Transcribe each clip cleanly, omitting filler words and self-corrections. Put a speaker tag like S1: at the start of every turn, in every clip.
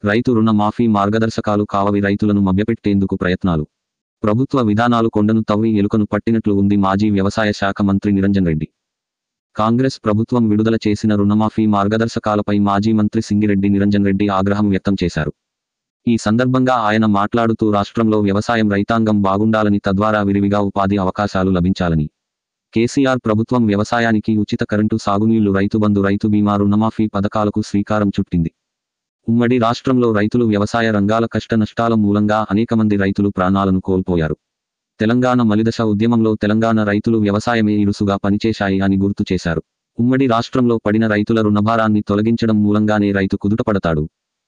S1: రైతు రుణ మాఫీ మార్గదర్శకాలు కావవి రైతులను మభ్యపెట్టేందుకు ప్రయత్నాలు. ప్రభుత్వ విధానాలు కొండను తవ్వి ఎలుకను పట్టినట్లు ఉంది మాజీ వ్యవసాయ శాఖ మంత్రి నిరంజన్ రెడ్డి. కాంగ్రెస్ ప్రభుత్వం విడుదల చేసిన రుణమాఫీ మార్గదర్శకాలపై మాజీ మంత్రి సింగిరెడ్డి నిరంజన్ రెడ్డి ఆగ్రహం వ్యక్తం చేశారు. ఈ సందర్భంగా ఆయన మాట్లాడుతూ రాష్ట్రంలో వ్యవసాయం రైతాంగం బాగుండాలని, తద్వారా విరివిగా ఉపాధి అవకాశాలు లభించాలని, కేసీఆర్ ప్రభుత్వం వ్యవసాయానికి ఉచిత కరెంటు, సాగునీళ్లు, రైతుబంధు, రైతు బీమా, రుణమాఫీ పథకాలకు శ్రీకారం చుట్టింది. ఉమ్మడి రాష్ట్రంలో రైతులు వ్యవసాయ రంగాల కష్ట నష్టాల మూలంగా అనేక మంది రైతులు ప్రాణాలను కోల్పోయారు. తెలంగాణ మలిదశ ఉద్యమంలో తెలంగాణ రైతులు వ్యవసాయమే ఇరుసుగా పనిచేశాయి అని గుర్తు చేశారు. ఉమ్మడి రాష్ట్రంలో పడిన రైతుల రుణభారాన్ని తొలగించడం మూలంగానే రైతు కుదుటపడతాడు.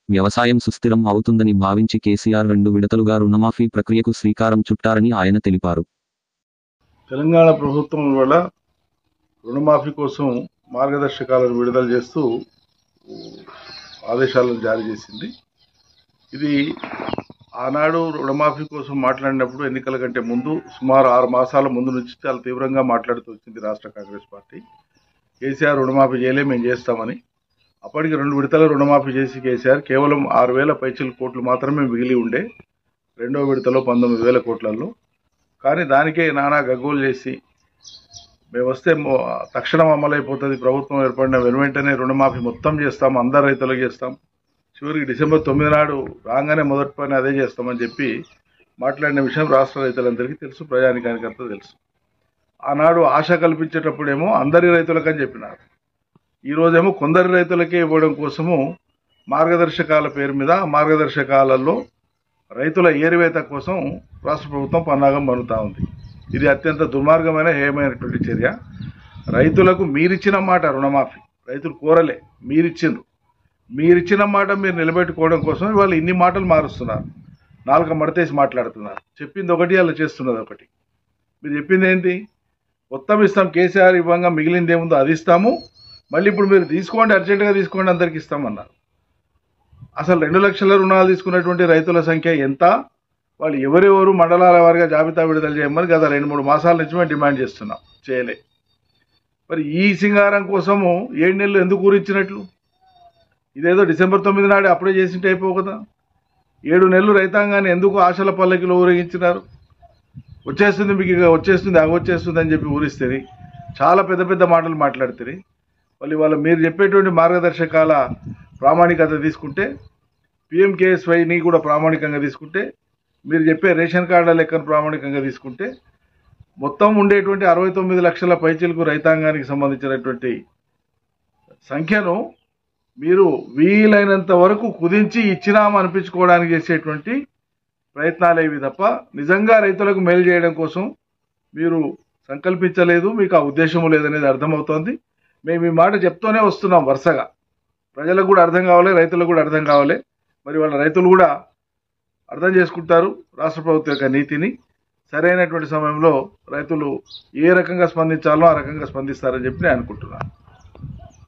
S1: వ్యవసాయం సుస్థిరం అవుతుందని భావించి కేసీఆర్ 2 విడతలుగా రుణమాఫీ ప్రక్రియకు శ్రీకారం చుట్టారని ఆయన తెలిపారు.
S2: తెలంగాణ ప్రభుత్వం వల్ల రుణమాఫీ కోసం మార్గదర్శకాలను విడుదల చేస్తూ ఆదేశాలను జారీ చేసింది. ఇది ఆనాడు రుణమాఫీ కోసం మాట్లాడినప్పుడు ఎన్నికల కంటే ముందు సుమారు 6 మాసాల ముందు నుంచి చాలా తీవ్రంగా మాట్లాడుతూ వచ్చింది రాష్ట్ర కాంగ్రెస్ పార్టీ. కేసీఆర్ రుణమాఫీ చేయలే, మేము చేస్తామని. అప్పటికి 2 విడతల రుణమాఫీ చేసి కేసీఆర్ కేవలం 6,000 పైచిల కోట్లు మాత్రమే మిగిలి ఉండే రెండో విడతలో 19,000 కోట్లలో. కానీ దానికే నానా గగ్గోలు చేసి మేము వస్తే తక్షణం అమలైపోతుంది, ప్రభుత్వం ఏర్పడిన వెంటనే రుణమాఫీ మొత్తం చేస్తాం, అందరు రైతులకు చేస్తాం, చివరికి డిసెంబర్ 9 నాడు రాగానే మొదటి పని అదే చేస్తామని చెప్పి మాట్లాడిన విషయం రాష్ట్ర రైతులందరికీ తెలుసు, ప్రజానికానికి అంతా తెలుసు. ఆనాడు ఆశ కల్పించేటప్పుడేమో అందరి రైతులకని చెప్పినారు. ఈరోజేమో కొందరి రైతులకే ఇవ్వడం కోసము మార్గదర్శకాల పేరు మీద మార్గదర్శకాలలో రైతుల ఏరివేత కోసం రాష్ట్ర ప్రభుత్వం పన్నాగం పన్నుతా ఉంది. ఇది అత్యంత దుర్మార్గమైన, హేయమైనటువంటి చర్య. రైతులకు మీరిచ్చిన మాట రుణమాఫీ రైతులు కోరలే, మీరిచ్చిన మాట మీరు నిలబెట్టుకోవడం కోసం వాళ్ళు ఇన్ని మాటలు మారుస్తున్నారు, నాలుక మడతేసి మాట్లాడుతున్నారు. చెప్పింది ఒకటి, అలా చేస్తున్నది ఒకటి. మీరు చెప్పింది ఏంటి? మొత్తం ఇస్తాం, కేసీఆర్ ఇవ్వంగా మిగిలింది ఏముందో అది ఇస్తాము, మళ్ళీ ఇప్పుడు మీరు తీసుకోండి, అర్జెంటుగా తీసుకోండి, అందరికి ఇస్తామన్నారు. అసలు 2 లక్షల రుణాలు తీసుకున్నటువంటి రైతుల సంఖ్య ఎంత? వాళ్ళు ఎవరెవరు మండలాల వారిగా జాబితా విడుదల చేయమని గత 2-3 మాసాల నుంచి మేము డిమాండ్ చేస్తున్నాం, చేయలే. మరి ఈ సింగారం కోసము 7 నెలలు ఎందుకు ఊరించినట్లు? ఇదేదో డిసెంబర్ 9 నాడు అప్పుడే చేసింటే అయిపో కదా. 7 నెలలు రైతాంగాన్ని ఎందుకు ఆశల పల్లకిలో ఊరేగించినారు? వచ్చేస్తుంది, మీకు వచ్చేస్తుంది, అగొచ్చేస్తుంది అని చెప్పి ఊరిస్తుంది. చాలా పెద్ద పెద్ద మాటలు మాట్లాడుతుంది. వాళ్ళు మీరు చెప్పేటువంటి మార్గదర్శకాల ప్రామాణికత తీసుకుంటే, PMKSYని కూడా ప్రామాణికంగా తీసుకుంటే, మీరు చెప్పే రేషన్ కార్డుల లెక్కను ప్రామాణికంగా తీసుకుంటే, మొత్తం ఉండేటువంటి 69 లక్షల పైచిలకు రైతాంగానికి సంబంధించినటువంటి సంఖ్యను మీరు వీలైనంత వరకు కుదించి ఇచ్చినామనిపించుకోవడానికి చేసేటువంటి ప్రయత్నాలేవి తప్ప నిజంగా రైతులకు మేలు చేయడం కోసం మీరు సంకల్పించలేదు, మీకు ఆ ఉద్దేశం లేదనేది అర్థమవుతోంది. మేము ఈ మాట చెప్తూనే వస్తున్నాం వరుసగా. ప్రజలకు కూడా అర్థం కావాలి, రైతులకు కూడా అర్థం కావాలి. మరి వాళ్ళ రైతులు కూడా అర్థం చేసుకుంటారు రాష్ట్ర ప్రభుత్వం యొక్క నీతిని. సరైనటువంటి సమయంలో రైతులు ఏ రకంగా స్పందించాలో ఆ రకంగా స్పందిస్తారని చెప్పి నేను అనుకుంటున్నాను.